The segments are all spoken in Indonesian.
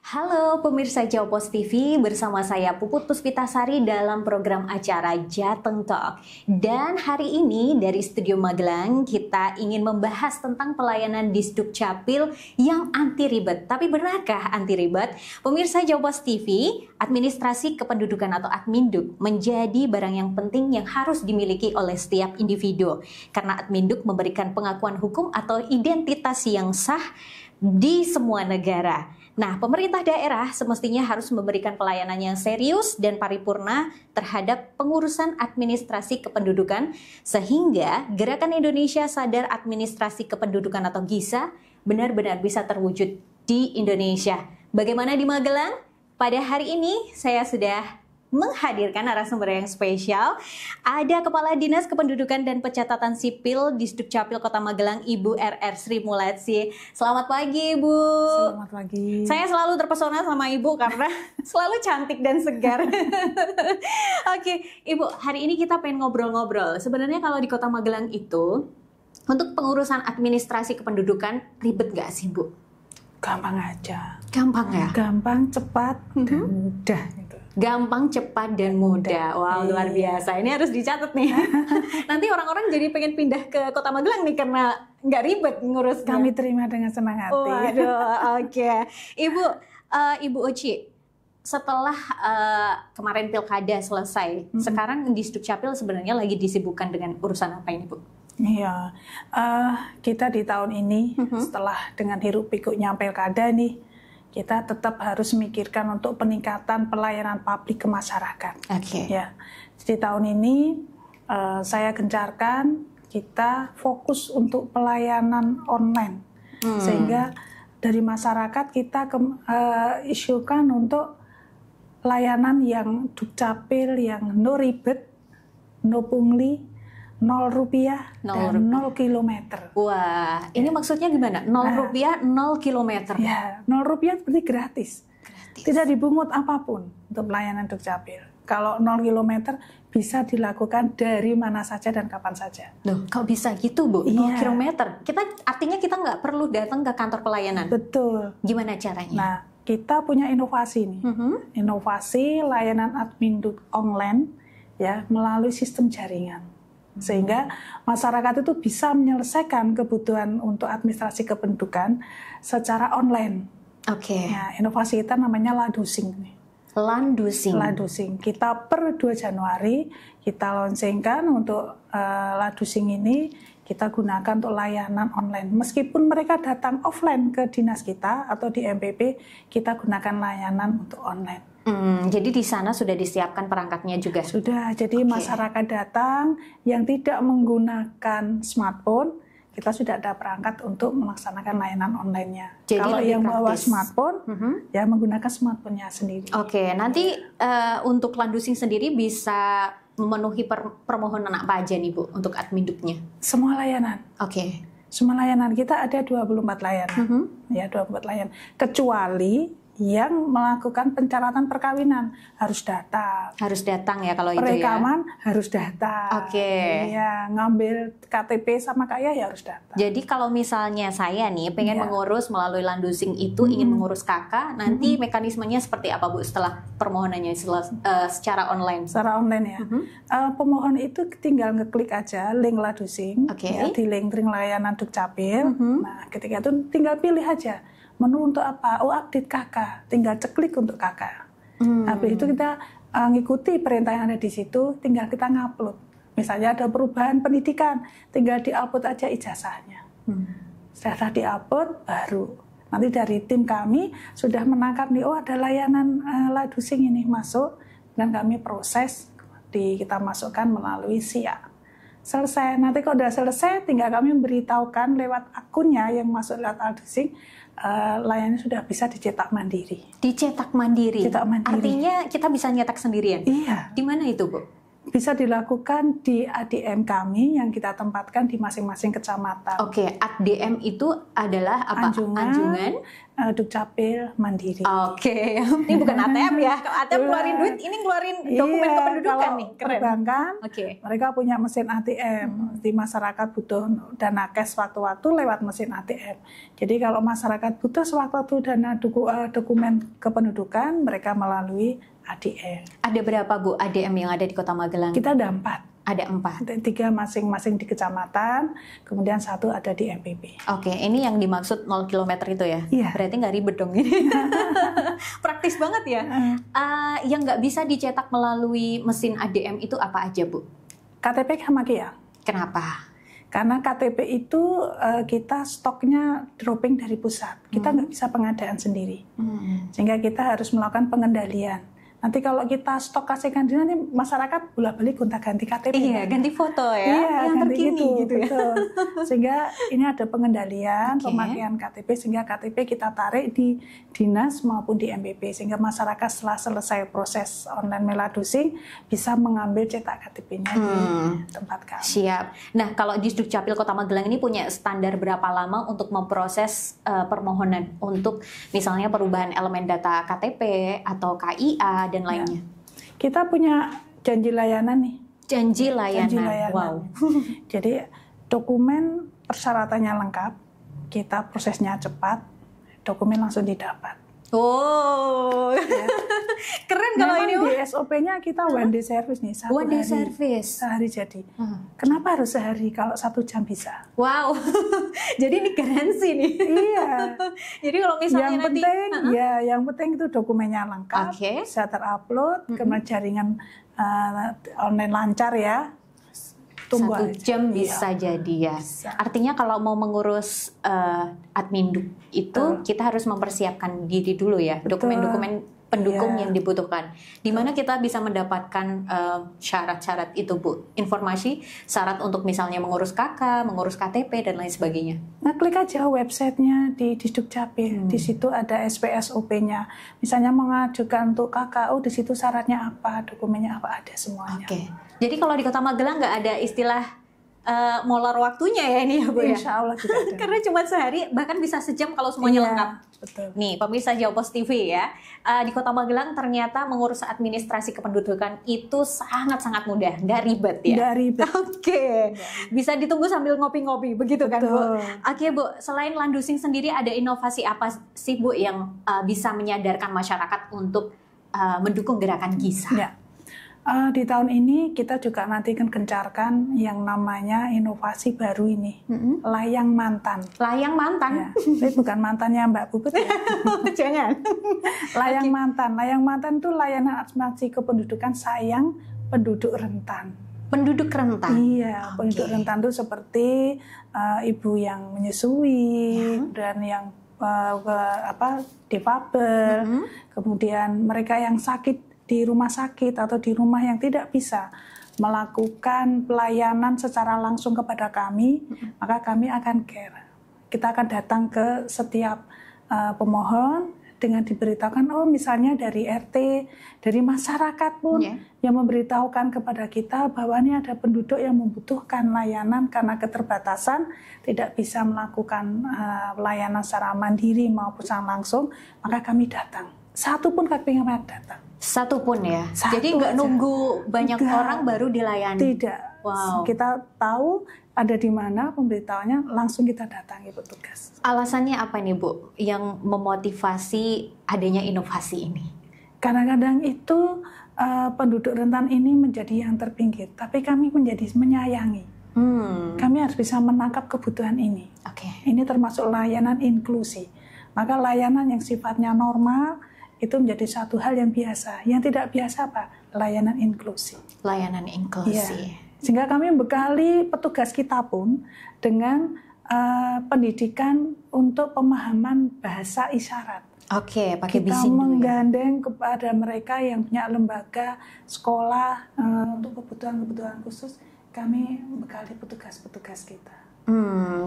Halo pemirsa Jawa Pos TV, bersama saya Puput Puspitasari dalam program acara Jateng Talk. Dan hari ini dari Studio Magelang kita ingin membahas tentang pelayanan Disduk Capil yang anti ribet. Tapi benarkah anti ribet? Pemirsa Jawa Pos TV, administrasi kependudukan atau Adminduk menjadi barang yang penting yang harus dimiliki oleh setiap individu. Karena Adminduk memberikan pengakuan hukum atau identitas yang sah di semua negara. Nah, pemerintah daerah semestinya harus memberikan pelayanan yang serius dan paripurna terhadap pengurusan administrasi kependudukan sehingga Gerakan Indonesia Sadar Administrasi Kependudukan atau GISA benar-benar bisa terwujud di Indonesia. Bagaimana di Magelang? Pada hari ini saya sudah menghadirkan narasumber yang spesial. Ada Kepala Dinas Kependudukan dan Pencatatan Sipil Disduk Capil Kota Magelang, Ibu RR Sri Mulatsi. Selamat pagi, Ibu. Selamat pagi. Saya selalu terpesona sama Ibu karena selalu cantik dan segar. Oke, Ibu, hari ini kita pengen ngobrol-ngobrol. Sebenarnya kalau di Kota Magelang itu, untuk pengurusan administrasi kependudukan, ribet nggak sih, Bu? Gampang aja. Gampang ya? Gampang, cepat, dan mudah. Gitu. Gampang, cepat, dan mudah. Wow, luar biasa. Ini harus dicatat nih. Nanti orang-orang jadi pengen pindah ke Kota Magelang nih karena nggak ribet ngurusnya. Kami terima dengan senang hati. Waduh, oke. Ibu Uci, setelah kemarin pilkada selesai, sekarang Disduk Capil sebenarnya lagi disibukkan dengan urusan apa ini, Bu? Iya, kita di tahun ini setelah dengan hiruk pikuknya pilkada nih, kita tetap harus memikirkan untuk peningkatan pelayanan publik ke masyarakat. Oke. Ya, jadi tahun ini saya gencarkan kita fokus untuk pelayanan online, sehingga dari masyarakat kita isukan untuk layanan yang dukcapil, yang no ribet, no pungli, 0 rupiah dan 0 kilometer. Wah, ini maksudnya gimana? 0 rupiah, 0 kilometer. Ya, 0 rupiah berarti gratis. Tidak dibungut apapun untuk pelayanan dukcapil. Kalau 0 kilometer bisa dilakukan dari mana saja dan kapan saja. Loh, kok bisa gitu, Bu? 0 kilometer. Artinya kita nggak perlu datang ke kantor pelayanan. Betul. Gimana caranya? Nah, kita punya inovasi nih. Inovasi layanan Adminduk online ya melalui sistem jaringan. Sehingga masyarakat itu bisa menyelesaikan kebutuhan untuk administrasi kependudukan secara online. Oke. Nah, inovasi kita namanya Ladusing. Ladusing. Kita per 2 Januari kita launchingkan untuk Ladusing ini kita gunakan untuk layanan online. Meskipun mereka datang offline ke dinas kita atau di MPP, kita gunakan layanan untuk online. Jadi di sana sudah disiapkan perangkatnya juga? Sudah, jadi masyarakat datang yang tidak menggunakan smartphone, kita sudah ada perangkat untuk melaksanakan layanan online-nya. Jadi kalau yang bawa smartphone, ya menggunakan smartphone-nya sendiri. Oke, nanti untuk Ladusing sendiri bisa memenuhi permohonan apa aja nih, Bu, untuk Adminduknya? Semua layanan. Oke. Semua layanan kita ada 24 layanan. Ya, 24 layanan. Kecuali yang melakukan pencatatan perkawinan harus datang. Harus datang ya kalau itu ya. Perekaman harus datang. Oke. Ya, ngambil KTP sama kaya ya harus datang. Jadi kalau misalnya saya nih pengen mengurus melalui Ladusing itu, ingin mengurus KK, nanti mekanismenya seperti apa, Bu, setelah permohonannya secara online? Secara online ya. Pemohon itu tinggal ngeklik aja link Ladusing, ya, di link layanan Dukcapil. Nah, ketika itu tinggal pilih aja menu untuk apa? Oh, update KK. Tinggal ceklik untuk KK. Habis itu kita ngikuti perintah yang ada di situ, tinggal kita ngupload. Misalnya ada perubahan pendidikan, tinggal diupload aja ijazahnya. Setelah diupload, baru nanti dari tim kami sudah menangkap nih, oh ada layanan Ladusing ini masuk, dan kami proses, kita masukkan melalui SIA. Selesai, nanti kalau udah selesai, tinggal kami memberitahukan lewat akunnya yang masuk lewat Ladusing, layannya sudah bisa dicetak mandiri. Dicetak mandiri? Cetak mandiri. Artinya kita bisa nyetak sendirian? Iya. Di mana itu, Bu? Bisa dilakukan di ADM kami yang kita tempatkan di masing-masing kecamatan. Oke, ADM itu adalah apa? Anjungan Dukcapil mandiri. Oke, ini bukan ATM ya. Kalau ATM keluarin duit, ini ngeluarin dokumen kependudukan nih. Keren. Perbankan, mereka punya mesin ATM. Di masyarakat butuh dana cash waktu-waktu lewat mesin ATM. Jadi kalau masyarakat butuh sewaktu-waktu dana dokumen kependudukan, mereka melalui ADM. Ada berapa Bu ADM yang ada di Kota Magelang? Kita ada 4. Ada 4. 3 masing-masing di kecamatan, kemudian 1 ada di MPP. Oke, ini yang dimaksud 0 km itu ya? Iya. Berarti nggak ribet dong ini. Praktis banget ya. Yang nggak bisa dicetak melalui mesin ADM itu apa aja Bu? KTP sama KIA. Kenapa? Karena KTP itu kita stoknya dropping dari pusat. Kita nggak bisa pengadaan sendiri. Sehingga kita harus melakukan pengendalian. Nanti kalau kita stok kasihkan nanti masyarakat bolak-balik gonta-ganti KTP. Iya, kan? Ganti foto ya. Iya, yang terkini gitu ya. Betul. Sehingga ini ada pengendalian pemakaian KTP sehingga KTP kita tarik di dinas maupun di MPP sehingga masyarakat setelah selesai proses online meladusing bisa mengambil cetak KTP-nya di tempat kami. Siap. Nah, kalau di Dukcapil Kota Magelang ini punya standar berapa lama untuk memproses permohonan untuk misalnya perubahan elemen data KTP atau KIA dan lainnya? Kita punya janji layanan nih. Janji layanan. Wow. Jadi dokumen persyaratannya lengkap, kita prosesnya cepat, dokumen langsung didapat. Oh, ya. Keren kalau ini. Di SOP-nya kita one day service nih, sehari jadi. Kenapa harus sehari kalau 1 jam bisa? Wow, jadi ini garansi nih. Iya. Jadi kalau misalnya yang penting itu dokumennya lengkap, bisa terupload, kemudian jaringan online lancar ya. Tunggu 1 jam bisa jadi ya. Bisa. Artinya kalau mau mengurus admin duk itu kita harus mempersiapkan diri dulu ya, dokumen-dokumen pendukung yang dibutuhkan. Di mana kita bisa mendapatkan syarat-syarat itu Bu? Informasi syarat untuk misalnya mengurus KK, mengurus KTP dan lain sebagainya. Nah, klik aja websitenya di Dukcapil. Di situ ada SPSOP-nya. Misalnya mengajukan untuk KKU, di situ syaratnya apa, dokumennya apa, ada semuanya. Oke. Jadi kalau di Kota Magelang nggak ada istilah molor waktunya ya ini ya Bu ya? Insya Allah tidak ada. Karena cuma sehari, bahkan bisa sejam kalau semuanya lengkap. Betul. Nih pemirsa Jawpos TV ya, di Kota Magelang ternyata mengurus administrasi kependudukan itu sangat-sangat mudah, nggak ribet ya? Nggak ribet. Oke. Bisa ditunggu sambil ngopi-ngopi, begitu kan Bu? Oke Bu, selain landusing sendiri ada inovasi apa sih Bu yang bisa menyadarkan masyarakat untuk mendukung gerakan GISA? Ya. Di tahun ini kita juga nanti akan gencarkan yang namanya inovasi baru ini, layang mantan. Layang mantan? Ya, ini bukan mantannya Mbak Puput ya. Jangan. Layang mantan. Layang mantan itu layanan administrasi kependudukan sayang penduduk rentan. Penduduk rentan? Iya, penduduk rentan itu seperti ibu yang menyusui dan yang difabel, kemudian mereka yang sakit di rumah sakit atau di rumah yang tidak bisa melakukan pelayanan secara langsung kepada kami, maka kami akan care. Kita akan datang ke setiap pemohon dengan diberitakan, oh misalnya dari RT, dari masyarakat pun yang memberitahukan kepada kita bahwa ini ada penduduk yang membutuhkan layanan karena keterbatasan, tidak bisa melakukan layanan secara mandiri maupun secara langsung, maka kami datang. Satu pun kami datang. Satu pun ya? Jadi nggak nunggu banyak orang baru dilayani? Tidak. Wow. Kita tahu ada di mana pemberitahuannya, langsung kita datangi petugas. Alasannya apa nih Bu yang memotivasi adanya inovasi ini? Kadang-kadang itu penduduk rentan ini menjadi yang terpinggir, tapi kami menjadi menyayangi. Kami harus bisa menangkap kebutuhan ini. Ini termasuk layanan inklusi. Maka layanan yang sifatnya normal itu menjadi satu hal yang biasa. Yang tidak biasa apa? Layanan inklusi. Layanan inklusi. Ya. Sehingga kami membekali petugas kita pun dengan pendidikan untuk pemahaman bahasa isyarat. Pakai kita bising menggandeng kepada mereka yang punya lembaga sekolah untuk kebutuhan-kebutuhan khusus. Kami membekali petugas-petugas kita.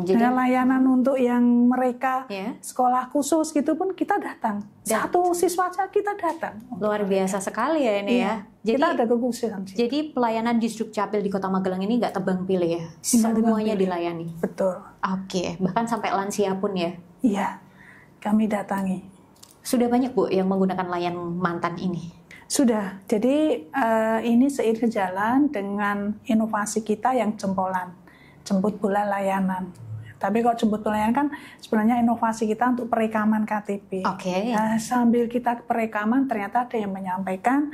Jadi layanan untuk yang mereka sekolah khusus gitu pun kita datang. Satu siswa saja kita datang. Luar biasa sekali ya ini ya. Jadi kita ada kekhususan. Jadi pelayanan di Dukcapil di Kota Magelang ini nggak tebang pilih ya. Semuanya dilayani. Betul. Bahkan sampai lansia pun ya. Iya. kami datangi. Sudah banyak Bu yang menggunakan layan mantan ini? Sudah, jadi ini seiring jalan dengan inovasi kita yang jempolan, jemput bola layanan. Tapi kalau jemput bola layanan kan sebenarnya inovasi kita untuk perekaman KTP. Sambil kita perekaman ternyata ada yang menyampaikan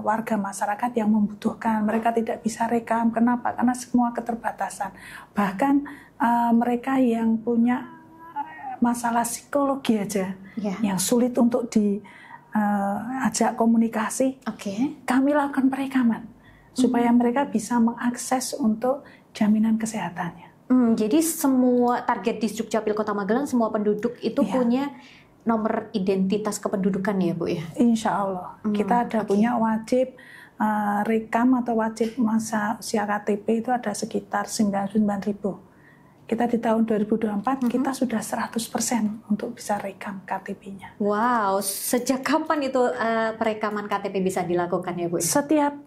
warga masyarakat yang membutuhkan, mereka tidak bisa rekam. Kenapa? Karena semua keterbatasan. Bahkan mereka yang punya masalah psikologi aja, yang sulit untuk diajak komunikasi, kami lakukan perekaman supaya mereka bisa mengakses untuk jaminan kesehatannya. Jadi semua target di Dukcapil Kota Magelang, semua penduduk itu punya nomor identitas kependudukan ya Bu ya? Insya Allah. Kita ada punya wajib rekam atau wajib masa usia KTP itu ada sekitar 99.000. Kita di tahun 2024 kita sudah 100% untuk bisa rekam KTP-nya. Wow, sejak kapan itu perekaman KTP bisa dilakukan ya Bu? Setiap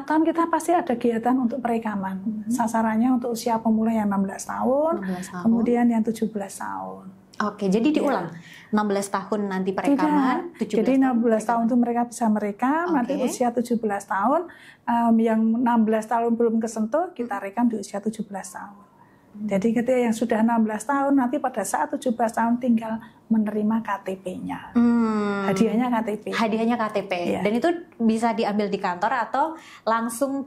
tahun kita pasti ada kegiatan untuk perekaman. Sasarannya untuk usia pemula yang 16 tahun, kemudian yang 17 tahun. Jadi diulang. 16 tahun nanti perekaman, tidak. 17 jadi 16 tahun itu mereka bisa merekam, nanti usia 17 tahun, yang 16 tahun belum kesentuh, kita rekam di usia 17 tahun. Jadi ketika yang sudah 16 tahun, nanti pada saat 17 tahun tinggal menerima KTP-nya. Hadiahnya KTP. Hadiahnya KTP. Dan itu bisa diambil di kantor atau langsung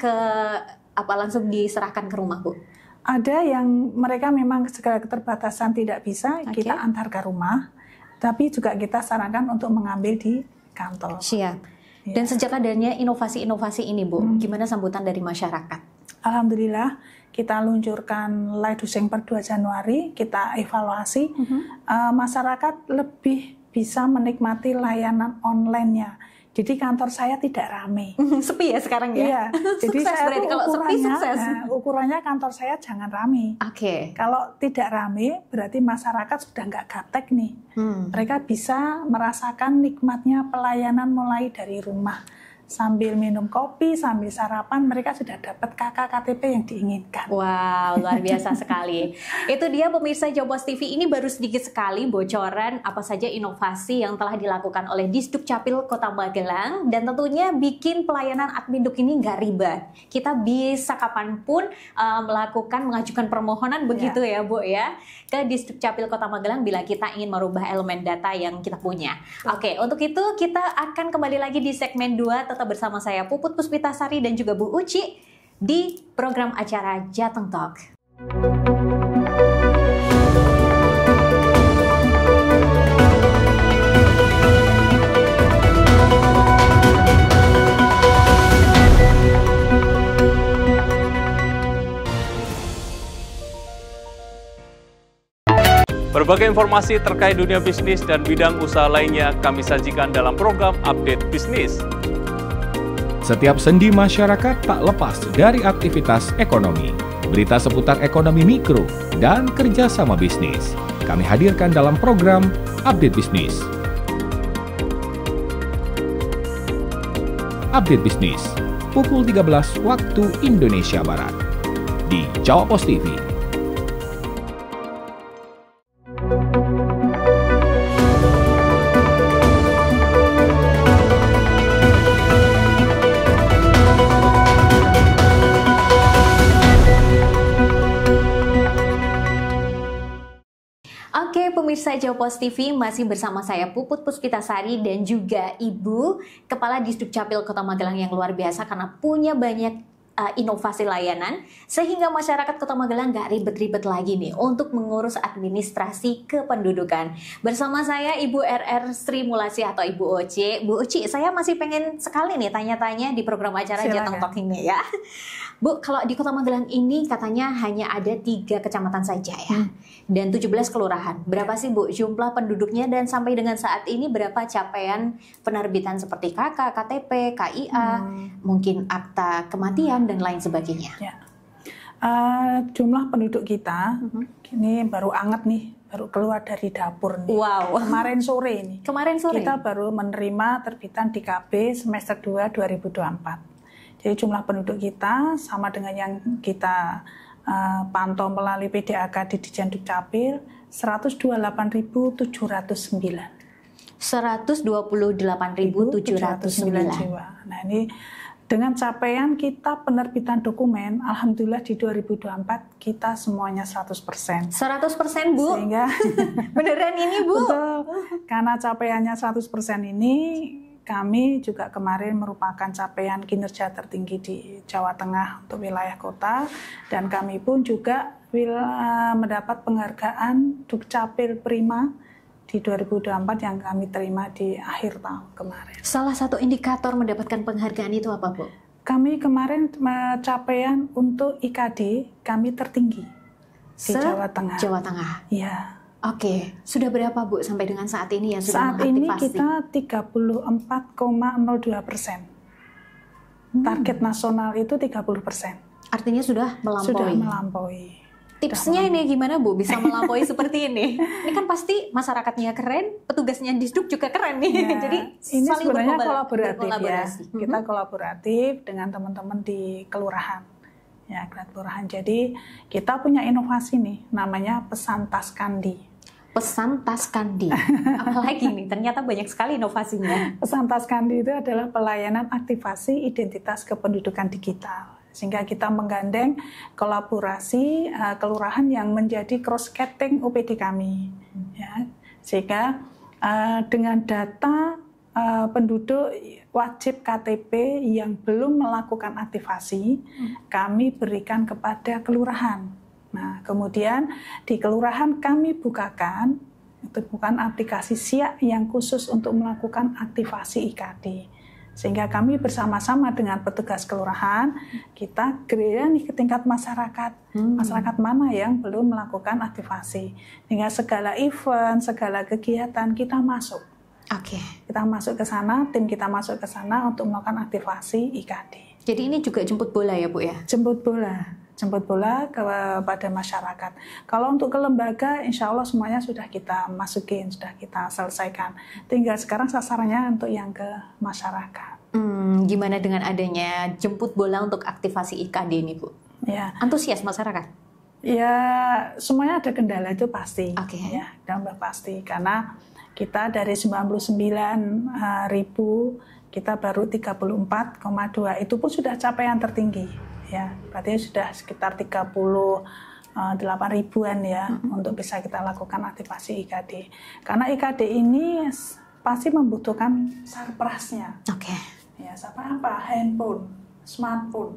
langsung diserahkan ke rumah, Bu? Ada yang mereka memang segala keterbatasan tidak bisa, kita antar ke rumah. Tapi juga kita sarankan untuk mengambil di kantor. Siap. Dan sejak adanya inovasi-inovasi ini, Bu, gimana sambutan dari masyarakat? Alhamdulillah, kita luncurkan Laydusing per 2 Januari, kita evaluasi, masyarakat lebih bisa menikmati layanan online-nya. Jadi kantor saya tidak ramai. Sepi ya sekarang ya? Iya, jadi saya kalau sepi sukses. Ukurannya kantor saya jangan ramai. Kalau tidak ramai, berarti masyarakat sudah nggak gaptek nih. Mereka bisa merasakan nikmatnya pelayanan mulai dari rumah. Sambil minum kopi, sambil sarapan, mereka sudah dapat KK KTP yang diinginkan. Wow, luar biasa sekali. Itu dia pemirsa Jawpos TV, ini baru sedikit sekali bocoran apa saja inovasi yang telah dilakukan oleh Disdukcapil Kota Magelang, dan tentunya bikin pelayanan Adminduk ini nggak ribet. Kita bisa kapanpun mengajukan permohonan begitu ya Bu ya, ke Disdukcapil Kota Magelang bila kita ingin merubah elemen data yang kita punya. Untuk itu kita akan kembali lagi di segmen 2, tetap bersama saya Puput Puspitasari dan juga Bu Uci di program acara Jateng Talk. Berbagai informasi terkait dunia bisnis dan bidang usaha lainnya kami sajikan dalam program Update Bisnis. Setiap sendi masyarakat tak lepas dari aktivitas ekonomi. Berita seputar ekonomi mikro dan kerjasama bisnis kami hadirkan dalam program Update Bisnis. Update Bisnis, pukul 13 waktu Indonesia Barat, di Jawpos TV. Pemirsa Jawpos TV, masih bersama saya Puput Puspitasari dan juga Ibu Kepala Disdukcapil Kota Magelang yang luar biasa karena punya banyak inovasi layanan sehingga masyarakat Kota Magelang nggak ribet-ribet lagi nih untuk mengurus administrasi kependudukan. Bersama saya Ibu RR Sri Mulasi atau Ibu Oce. Bu Uci, saya masih pengen sekali nih tanya-tanya di program acara Jateng Talk ini ya. Bu, kalau di Kota Magelang ini katanya hanya ada 3 kecamatan saja ya, dan 17 kelurahan. Berapa sih Bu jumlah penduduknya dan sampai dengan saat ini berapa capaian penerbitan seperti KK, KTP, KIA, mungkin akta kematian dan lain sebagainya? Jumlah penduduk kita ini baru anget nih, baru keluar dari dapur nih. Wow. Kemarin sore ini. Kemarin sore. Kita baru menerima terbitan DKB semester 2 2024. Jadi jumlah penduduk kita sama dengan yang kita pantau melalui PDAK di Dijen Dukcapil 128.709. 128.709 jiwa. Nah, ini dengan capaian kita penerbitan dokumen, alhamdulillah di 2024 kita semuanya 100%. 100% Bu? Sehingga beneran ini Bu? Betul. Karena capaiannya 100% ini, kami juga kemarin merupakan capaian kinerja tertinggi di Jawa Tengah untuk wilayah kota, dan kami pun juga mendapat penghargaan Dukcapil Prima di 2024 yang kami terima di akhir tahun kemarin. Salah satu indikator mendapatkan penghargaan itu apa, Bu? Kami kemarin capaian untuk IKD kami tertinggi di Jawa Tengah. Jawa Tengah. Iya. Oke, sudah berapa Bu sampai dengan saat ini yang sudah mengaktifasi? Saat ini kita 34,02%. Target nasional itu 30%. Artinya sudah melampaui. Sudah melampaui. Tipsnya ini gimana Bu bisa melampaui seperti ini? Ini kan pasti masyarakatnya keren, petugasnya Disduk juga keren nih. Ya, jadi ini saling sebenarnya kolaboratif ya. Mm-hmm. Kita kolaboratif dengan teman-teman di kelurahan. Ya, kelurahan. Jadi kita punya inovasi nih, namanya Pesan Tas Kandi. Pesan Tas Kandi. Apalagi nih, ternyata banyak sekali inovasinya. Pesan Tas Kandi itu adalah pelayanan aktivasi identitas kependudukan digital. Sehingga kita menggandeng kolaborasi kelurahan yang menjadi cross-cutting OPD kami. Ya. Sehingga dengan data penduduk wajib KTP yang belum melakukan aktivasi, kami berikan kepada kelurahan. Nah, kemudian di kelurahan kami bukakan, itu bukan aplikasi SIAK yang khusus untuk melakukan aktivasi IKD. Sehingga kami bersama-sama dengan petugas kelurahan, kita gerilya nih ke tingkat masyarakat. Masyarakat mana yang belum melakukan aktivasi. Sehingga segala event, segala kegiatan kita masuk. Oke. Kita masuk ke sana, tim kita masuk ke sana untuk melakukan aktivasi IKD. Jadi ini juga jemput bola ya Bu ya? Jemput bola kepada masyarakat. Kalau untuk ke lembaga, insya Allah semuanya sudah kita masukin, sudah kita selesaikan. Tinggal sekarang sasarannya untuk yang ke masyarakat. Gimana dengan adanya jemput bola untuk aktivasi IKD ini Bu? Ya. Antusias masyarakat? Ya, semuanya ada kendala itu pasti. Oke. Ya, tambah pasti. Karena kita dari 99.000, kita baru 34,2. Itu pun sudah capaian tertinggi. Ya, berarti sudah sekitar 38.000-an ya untuk bisa kita lakukan aktivasi IKD. Karena IKD ini pasti membutuhkan sarprasnya. Oke. Ya, sarpras apa? Handphone,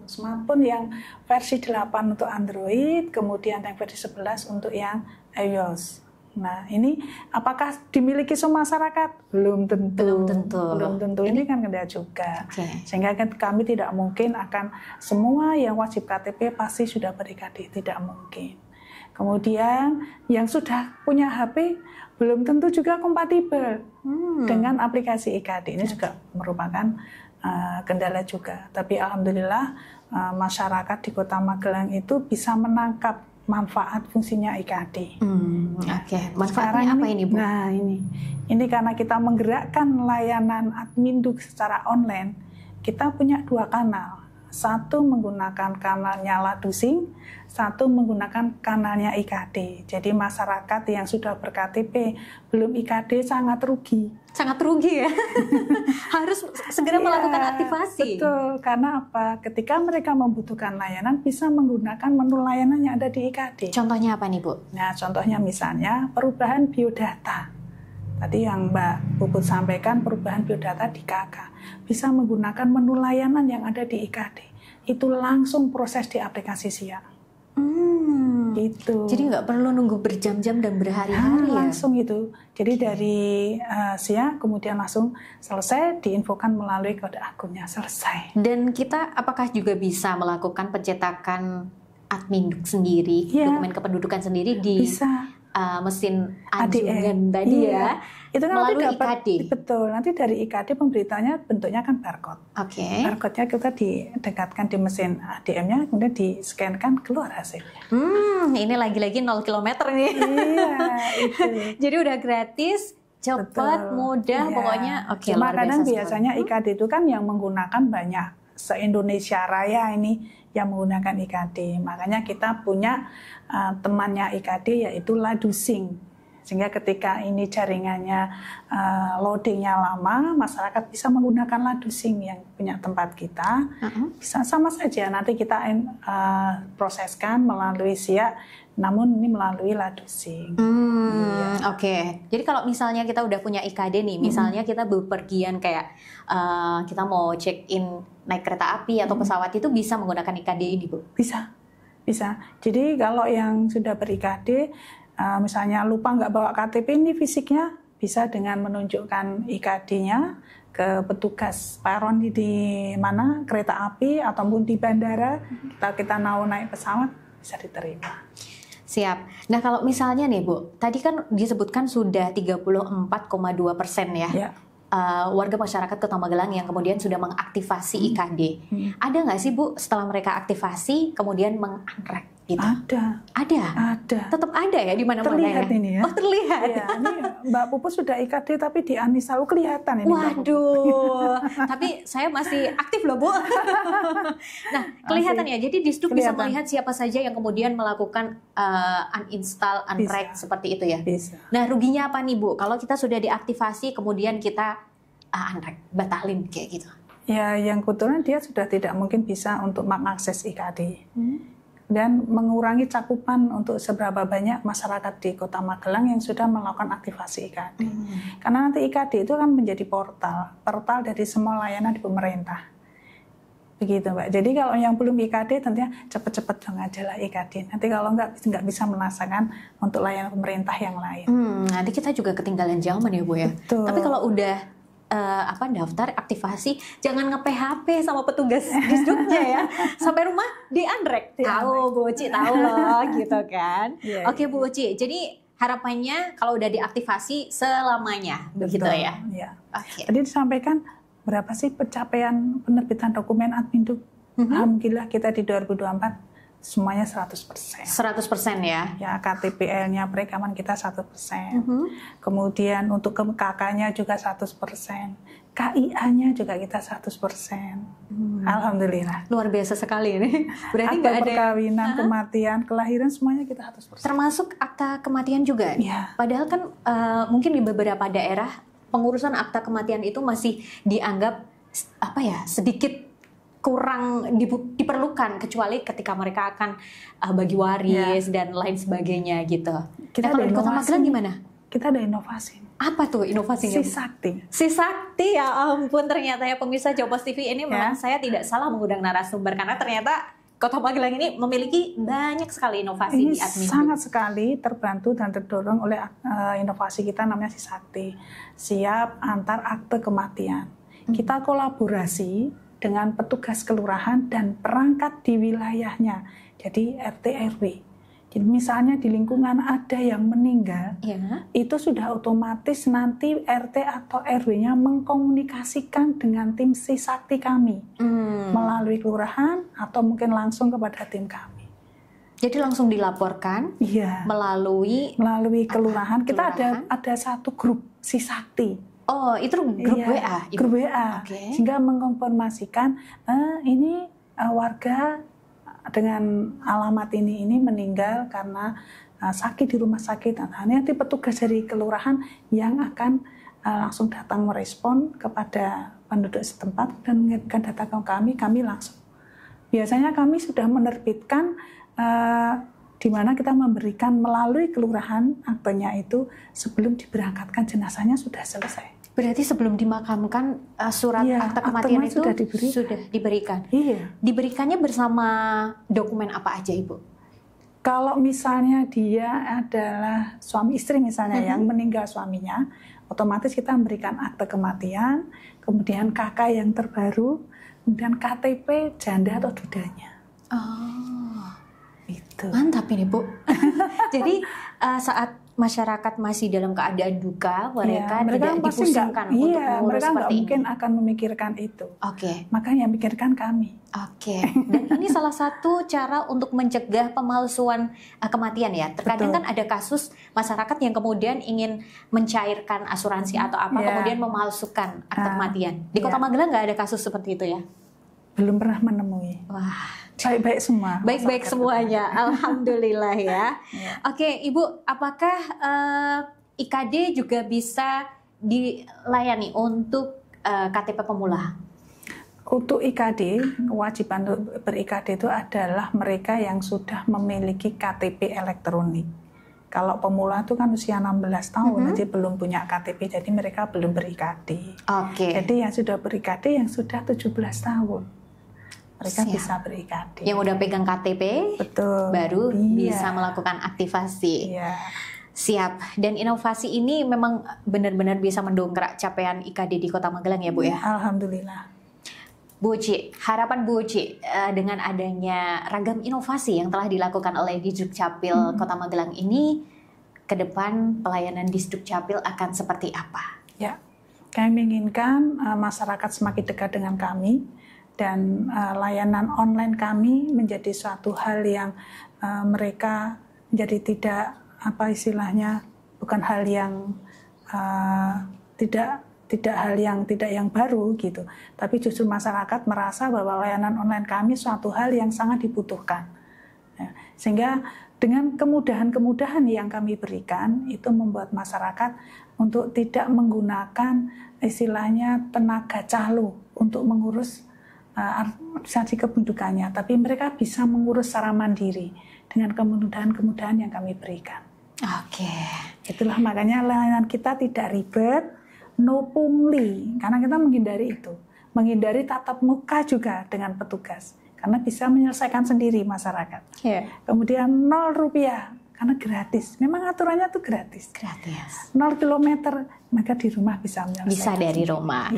smartphone yang versi 8 untuk Android, kemudian yang versi 11 untuk yang iOS. Nah, ini apakah dimiliki semua masyarakat? Belum tentu. Ini kan kendala juga. Okay. Sehingga kami tidak mungkin akan semua yang wajib KTP pasti sudah ber-IKD, tidak mungkin. Kemudian yang sudah punya HP belum tentu juga kompatibel dengan aplikasi IKD. Ini juga merupakan kendala juga. Tapi alhamdulillah masyarakat di Kota Magelang itu bisa menangkap manfaat fungsinya IKD. Oke. Manfaatnya apa ini Bu? Nah ini karena kita menggerakkan layanan Adminduk secara online, kita punya 2 kanal. Satu menggunakan kanalnya Ladusing, satu menggunakan kanalnya IKD. Jadi masyarakat yang sudah ber-KTP belum IKD sangat rugi. Sangat rugi ya? Harus segera melakukan aktivasi. Betul, karena apa? Ketika mereka membutuhkan layanan, bisa menggunakan menu layanan yang ada di IKD. Contohnya apa nih Bu? Nah, contohnya misalnya perubahan biodata. Tadi yang Mbak Puput sampaikan, perubahan biodata di KK. Bisa menggunakan menu layanan yang ada di IKD. Itu langsung proses di aplikasi SIAK. Gitu. Jadi nggak perlu nunggu berjam-jam dan berhari-hari ya? Langsung itu. Jadi dari SIAK kemudian langsung selesai, diinfokan melalui kode akunnya, selesai. Dan kita apakah juga bisa melakukan pencetakan Adminduk sendiri, dokumen kependudukan sendiri di mesin anjungan tadi ya? Itu kan melalui dapat, IKD. Betul, nanti dari IKD pemberitanya bentuknya kan barcode. Oke. Barcode-nya kita didekatkan di mesin ADM-nya, kemudian di-scan-kan, keluar hasilnya. Ini lagi-lagi 0 km nih. Iya, itu. Jadi udah gratis, cepat, mudah, pokoknya Cuma kadang biasanya IKD itu kan yang menggunakan banyak se-Indonesia Raya ini yang menggunakan IKD. Makanya kita punya temannya IKD yaitu Ladusing. Sehingga ketika ini jaringannya loadingnya lama, masyarakat bisa menggunakan Ladusing yang punya tempat kita. Bisa sama saja nanti kita proseskan melalui SIAK, namun ini melalui Ladusing. Oke. Jadi kalau misalnya kita udah punya IKD nih, misalnya kita bepergian kayak kita mau check in naik kereta api atau pesawat, itu bisa menggunakan IKD ini, Bu? Bisa. Jadi kalau yang sudah ber-IKD, misalnya lupa nggak bawa KTP ini fisiknya, bisa dengan menunjukkan IKD-nya ke petugas peron di mana kereta api ataupun di bandara, kita mau naik pesawat bisa diterima. Siap. Nah kalau misalnya nih Bu, tadi kan disebutkan sudah 34,2% ya. Warga masyarakat Kota Magelang yang kemudian sudah mengaktifasi IKD. Ada nggak sih Bu setelah mereka aktivasi kemudian menganrek gitu? Ada. Tetap ada ya di mana-mana. Terlihat ya? Ini ya. Oh terlihat. Ya, ini Mbak Puput sudah IKD tapi di Anisal kelihatan ini. Waduh. Tapi saya masih aktif loh Bu. Nah kelihatan ya. Jadi Disduk bisa melihat siapa saja yang kemudian melakukan uninstall, unrek seperti itu ya. Bisa. Nah ruginya apa nih Bu? Kalau kita sudah diaktifasi kemudian kita unrek, batalin kayak gitu. Ya, yang kebetulan dia sudah tidak mungkin bisa untuk mengakses IKD. Dan mengurangi cakupan untuk seberapa banyak masyarakat di Kota Magelang yang sudah melakukan aktivasi IKD. Karena nanti IKD itu akan menjadi portal dari semua layanan di pemerintah. Begitu Mbak. Jadi kalau yang belum IKD tentunya cepat-cepat dong aja lah IKD. Nanti kalau nggak bisa merasakan untuk layanan pemerintah yang lain. Nanti kita juga ketinggalan zaman ya Bu ya. Betul. Tapi kalau udah daftar aktivasi, jangan nge-PHP sama petugas Disduknya ya. Sampai rumah di-unrek. Tahu Bu Uci, tahu loh gitu kan. Oke Bu Uci, jadi harapannya kalau udah diaktifasi selamanya. Begitu ya. Tadi disampaikan berapa sih pencapaian penerbitan dokumen Adminduk? Alhamdulillah kita di 2024 semuanya 100%. 100% ya? Ya, KTPL-nya perekaman kita 100%. Kemudian untuk KK-nya juga 100%. KIA-nya juga kita 100%. Alhamdulillah. Luar biasa sekali ini. Berarti nggak ada perkawinan, kematian, kelahiran semuanya kita 100%. Termasuk akta kematian juga? Iya. Padahal kan mungkin di beberapa daerah pengurusan akta kematian itu masih dianggap sedikit kurang diperlukan, kecuali ketika mereka akan bagi waris dan lain sebagainya gitu. Kalau di Kota Magelang gimana? Kita ada inovasi. Apa tuh inovasinya? Si Sakti ya ampun, ternyata ya pemirsa Jopos TV ini memang saya tidak salah mengundang narasumber karena ternyata Kota Magelang ini memiliki banyak sekali inovasi ini di Adminduk. Sangat sekali terbantu dan terdorong oleh inovasi kita namanya Si Sakti. Siap antar akte kematian. Kita kolaborasi dengan petugas kelurahan dan perangkat di wilayahnya. Jadi RT RW. Jadi misalnya di lingkungan ada yang meninggal, itu sudah otomatis nanti RT atau RW-nya mengkomunikasikan dengan tim Si Sakti kami melalui kelurahan atau mungkin langsung kepada tim kami. Jadi langsung dilaporkan melalui kelurahan. Kita ada satu grup Si Sakti. Oh, itu grup WA? Grup WA. Sehingga mengkonfirmasikan ini warga dengan alamat ini meninggal karena sakit di rumah sakit. Nah, nanti petugas dari kelurahan yang akan langsung datang merespon kepada penduduk setempat dan mengirimkan data ke kami langsung. Biasanya kami sudah menerbitkan di mana kita memberikan melalui kelurahan aktenya itu sebelum diberangkatkan jenazahnya sudah selesai. Berarti sebelum dimakamkan surat akta kematian itu sudah diberikan. Iya. Diberikannya bersama dokumen apa aja Ibu? Kalau misalnya dia adalah suami istri misalnya yang meninggal suaminya, otomatis kita memberikan akte kematian, kemudian KK yang terbaru, kemudian KTP janda atau dudanya. Oh, itu. Mantap ini Bu. Jadi saat masyarakat masih dalam keadaan duka, mereka tidak dipusingkan untuk mengurus mereka seperti ini. Mungkin akan memikirkan itu. Makanya pikirkan kami. Dan ini salah satu cara untuk mencegah pemalsuan kematian ya. Terkadang kan ada kasus masyarakat yang kemudian ingin mencairkan asuransi atau apa, kemudian memalsukan akta kematian. Di Kota Magelang nggak ada kasus seperti itu ya? belum pernah menemui. Wah, baik-baik semua. Baik-baik semuanya, alhamdulillah ya. Oke, Ibu, apakah IKD juga bisa dilayani untuk KTP pemula? Untuk IKD, kewajiban untuk ber-IKD itu adalah mereka yang sudah memiliki KTP elektronik. Kalau pemula itu kan usia 16 tahun, jadi belum punya KTP, jadi mereka belum ber-IKD. Jadi yang sudah ber-IKD yang sudah 17 tahun. Mereka bisa ber-IKD. Yang udah pegang KTP, betul, baru bisa melakukan aktivasi. Siap. Dan inovasi ini memang benar-benar bisa mendongkrak capaian IKD di Kota Magelang ya, Bu ya? Alhamdulillah. Bu Uci, harapan Bu Uci dengan adanya ragam inovasi yang telah dilakukan oleh Disdukcapil Kota Magelang ini, ke depan pelayanan Disdukcapil akan seperti apa? Ya, kami menginginkan masyarakat semakin dekat dengan kami, dan layanan online kami menjadi suatu hal yang mereka menjadi tidak, apa istilahnya, bukan hal yang tidak yang baru gitu, tapi justru masyarakat merasa bahwa layanan online kami suatu hal yang sangat dibutuhkan. Sehingga dengan kemudahan-kemudahan yang kami berikan itu membuat masyarakat untuk tidak menggunakan istilahnya tenaga calo untuk mengurus administrasi kependudukannya, tapi mereka bisa mengurus secara mandiri dengan kemudahan-kemudahan yang kami berikan. Itulah makanya layanan kita tidak ribet, no pungli, karena kita menghindari itu, menghindari tatap muka juga dengan petugas, karena bisa menyelesaikan sendiri masyarakat. Kemudian 0 rupiah, karena gratis, memang aturannya tuh gratis. 0 kilometer, maka di rumah bisa menyelesaikan. Bisa dari rumah.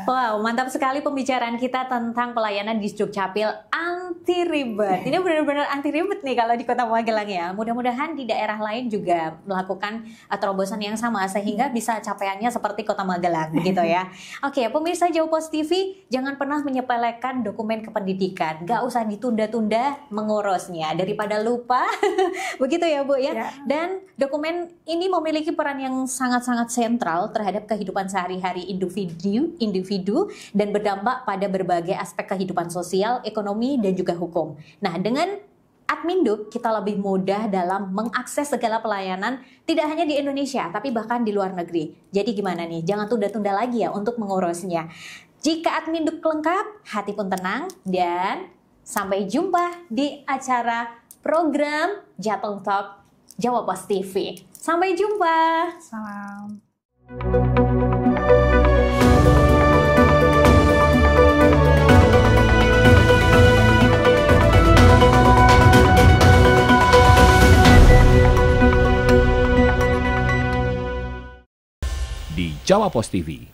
Wow, mantap sekali pembicaraan kita tentang pelayanan Disdukcapil anti ribet. Ini benar-benar anti ribet nih kalau di Kota Magelang ya. Mudah-mudahan di daerah lain juga melakukan terobosan yang sama sehingga bisa capaiannya seperti Kota Magelang gitu ya. Oke, pemirsa Jawa Pos TV, jangan pernah menyepelekan dokumen kependidikan. Gak usah ditunda-tunda mengurusnya daripada lupa. Begitu ya, Bu ya. Dan dokumen ini memiliki peran yang sangat-sangat sentral terhadap kehidupan sehari-hari individu dan berdampak pada berbagai aspek kehidupan sosial, ekonomi, dan juga hukum. Nah, dengan Adminduk, kita lebih mudah dalam mengakses segala pelayanan, tidak hanya di Indonesia, tapi bahkan di luar negeri. Jadi gimana nih? Jangan tunda-tunda lagi ya untuk mengurusnya. Jika Adminduk lengkap, hati pun tenang, dan sampai jumpa di acara program Jateng Talk Jawa Pos TV. Sampai jumpa. Salam. Di Jawa Pos TV,